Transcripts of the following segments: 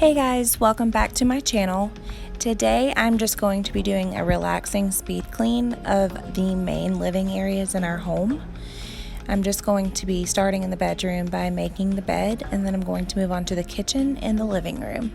Hey guys, welcome back to my channel. Today I'm just going to be doing a relaxing speed clean of the main living areas in our home. I'm just going to be starting in the bedroom by making the bed, and then I'm going to move on to the kitchen and the living room.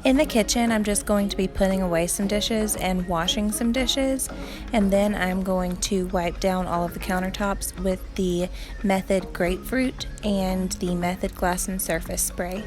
In the kitchen, I'm just going to be putting away some dishes and washing some dishes, and then I'm going to wipe down all of the countertops with the Method Grapefruit and the Method Glass and Surface Spray.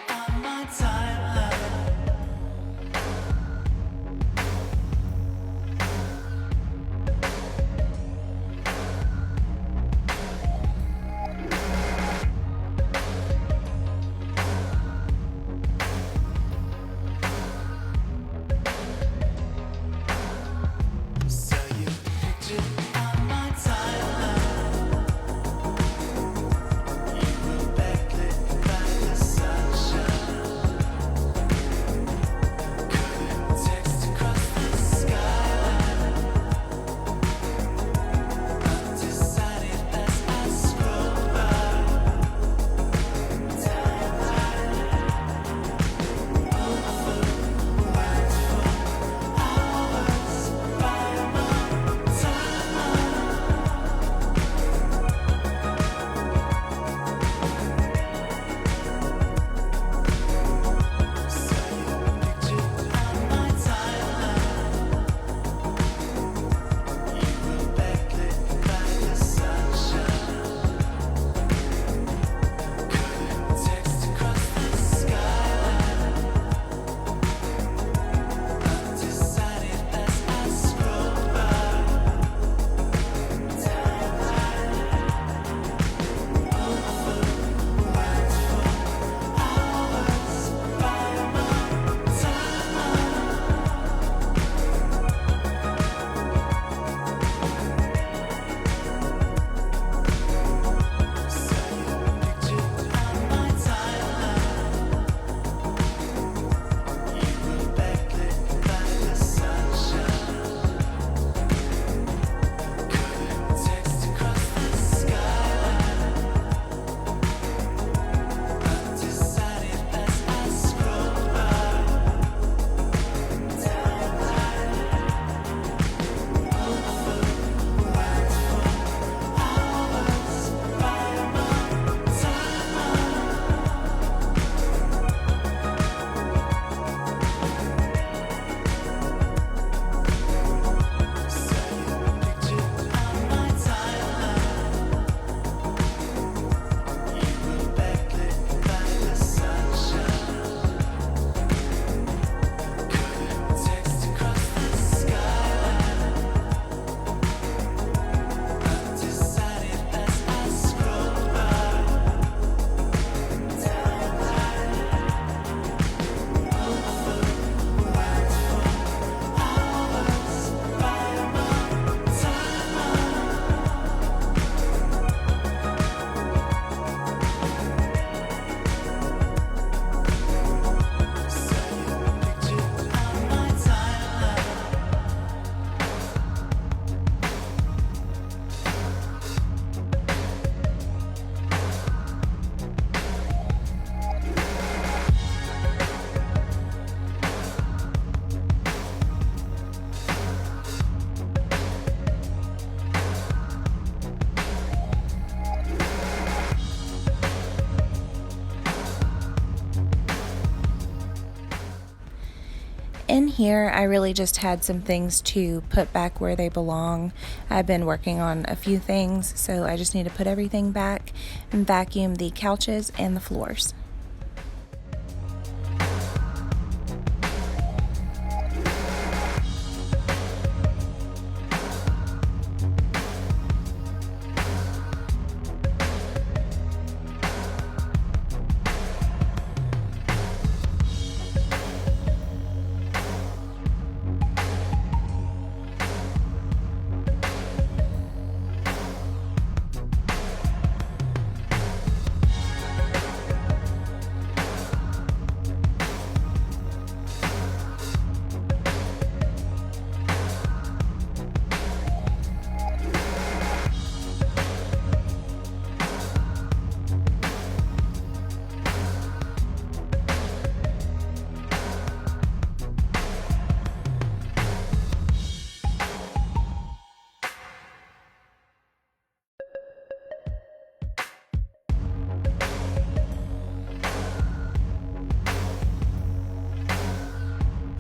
On my timeline. Saw your picture on my timeline. You were backlit by the sunshine. In here, I really just had some things to put back where they belong. I've been working on a few things, so I just need to put everything back and vacuum the couches and the floors.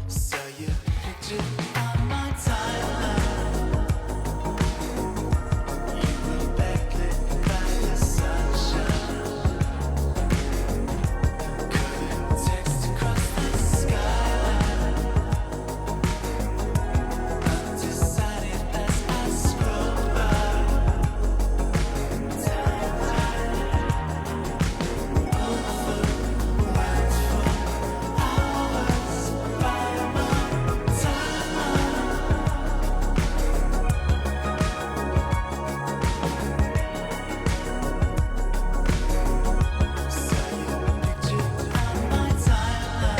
So you picture on my timeline. You were backlit by the sunshine. Couldn't text across the skyline. Undecided as I scroll by. Timeline. Overwhelmed for hours by my timeline. So you picture on my timeline.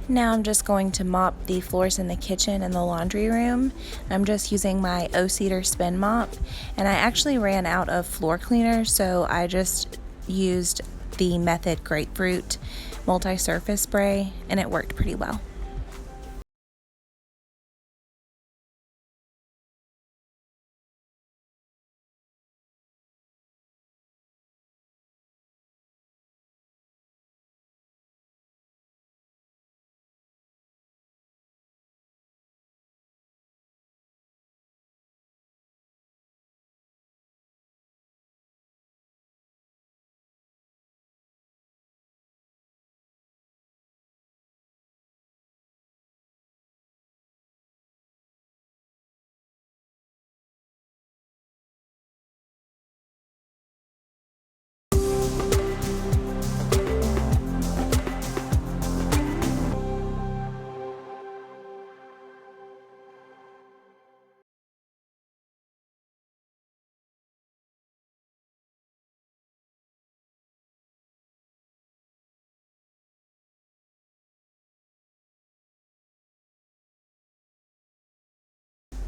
Now I'm just going to mop the floors in the kitchen and the laundry room. I'm just using my O-Cedar spin mop, and I actually ran out of floor cleaner, so I just used the Method Grapefruit multi-surface spray, and it worked pretty well.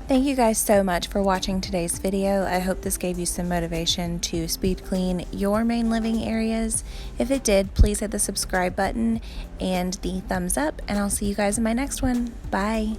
Thank you guys so much for watching today's video. I hope this gave you some motivation to speed clean your main living areas. If it did, please hit the subscribe button and the thumbs up, and I'll see you guys in my next one. Bye.